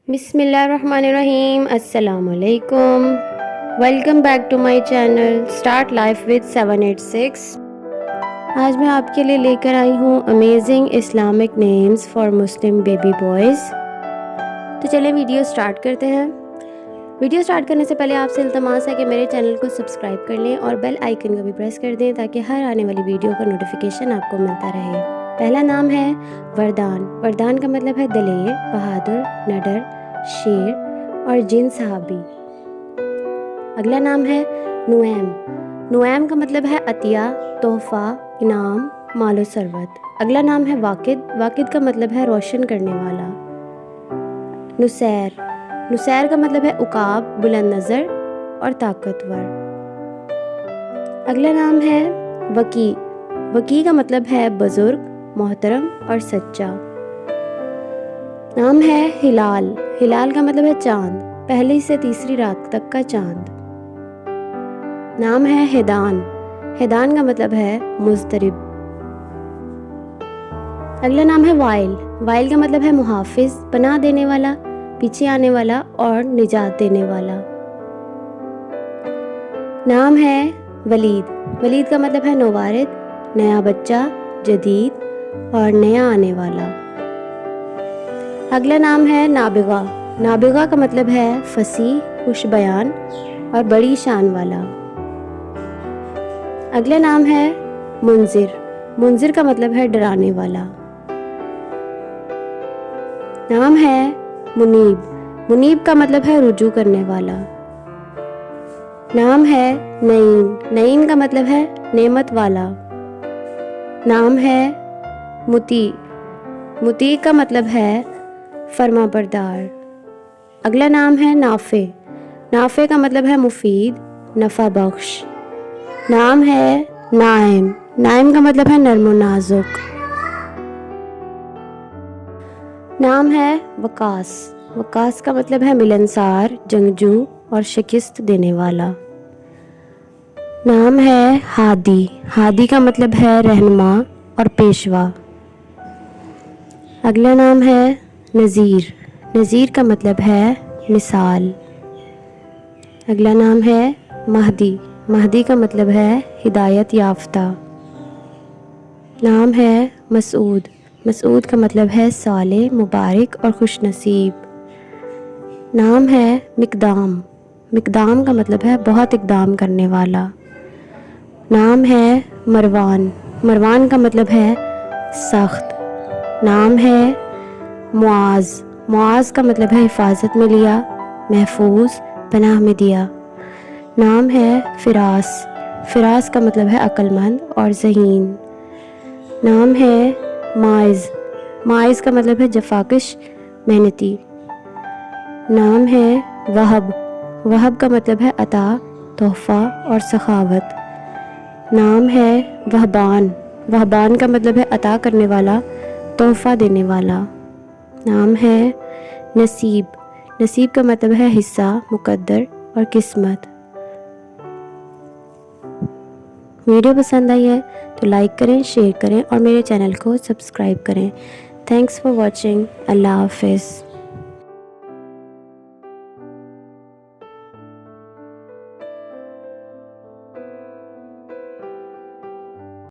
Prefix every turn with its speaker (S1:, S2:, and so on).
S1: بسم اللہ الرحمن الرحیم. السلام علیکم. Welcome back to my channel start life with 786. آج میں آپ کے لیے لے کر آئی ہوں amazing Islamic names for Muslim baby boys. تو چلیں ویڈیو اسٹارٹ کرتے ہیں. ویڈیو اسٹارٹ کرنے سے پہلے آپ سے التماس ہے کہ میرے چینل کو سبسکرائب کر لیں اور بیل آئیکن کو بھی پریس کر دیں تاکہ ہر آنے والی ویڈیو کا نوٹیفیکیشن آپ کو ملتا رہے. پہلا نام ہے وردان. وردان کا مطلب ہے دلیر، بہادر، نڈر، شیر اور جن صحابی. اگلا نام ہے نعیم. نعیم کا مطلب ہے عطیہ، تحفہ، انعام، مال و ثروت. اگلا نام ہے واقد. واقد کا مطلب ہے روشن کرنے والا. نصیر. نصیر کا مطلب ہے عقاب، بلند نظر اور طاقتور. اگلا نام ہے وکی. وکی کا مطلب ہے بزرگ، محترم اور سچا. نام ہے ہلال. ہلال کا مطلب ہے چاند، پہلی سے تیسری رات تک کا چاند. نام ہے ہیدان. ہیدان کا مطلب ہے مضطرب. اگلا نام ہے وائل. وائل کا مطلب ہے محافظ، پناہ دینے والا، پیچھے آنے والا اور نجات دینے والا. نام ہے ولید. ولید کا مطلب ہے نوارد، نیا بچہ، جدید اور نیا آنے والا. اگلا نام ہے نابغہ. نابغہ کا مطلب ہے فصیح، خوش بیان اور بڑی شان والا. اگلا نام ہے منذر. منذر کا مطلب ہے ڈرانے والا. نام ہے منیب. منیب کا مطلب ہے رجوع کرنے والا. نام ہے نعیم. نعیم کا مطلب ہے نعمت والا. نام ہے مطیع. مطیع کا مطلب ہے فرما بردار. اگلا نام ہے نافع. نافع کا مطلب ہے مفید، نفع بخش. نام ہے نائم. نائم کا مطلب ہے نرم و نازک. نام ہے وقاص. وقاص کا مطلب ہے ملنسار، جنگجو اور شکست دینے والا. نام ہے ہادی. ہادی کا مطلب ہے رہنما اور پیشوا. اگلا نام ہے نذیر. نذیر کا مطلب ہے مثال. اگلا نام ہے مہدی. مہدی کا مطلب ہے ہدایت یافتہ. نام ہے مسعود. مسعود کا مطلب ہے صالح، مبارک اور خوش نصیب. نام ہے مقدام. مقدام کا مطلب ہے بہت اقدام کرنے والا. نام ہے مروان. مروان کا مطلب ہے سخت. نام ہے معاذ. معاذ کا مطلب ہے حفاظت میں لیا، محفوظ، پناہ میں دیا. نام ہے فراس. فراس کا مطلب ہے عقل مند اور ذہین. نام ہے ماعز. ماعز کا مطلب ہے جفاکش، محنتی. نام ہے وہب. وہب کا مطلب ہے عطا، تحفہ اور سخاوت. نام ہے وہبان. وہبان کا مطلب ہے عطا کرنے والا، تحفہ دینے والا. نام ہے نصیب. نصیب کا مطلب ہے حصہ، مقدر اور قسمت. ویڈیو پسند آئی ہے تو لائک کریں، شیئر کریں اور میرے چینل کو سبسکرائب کریں. Thanks for watching. اللہ حافظ.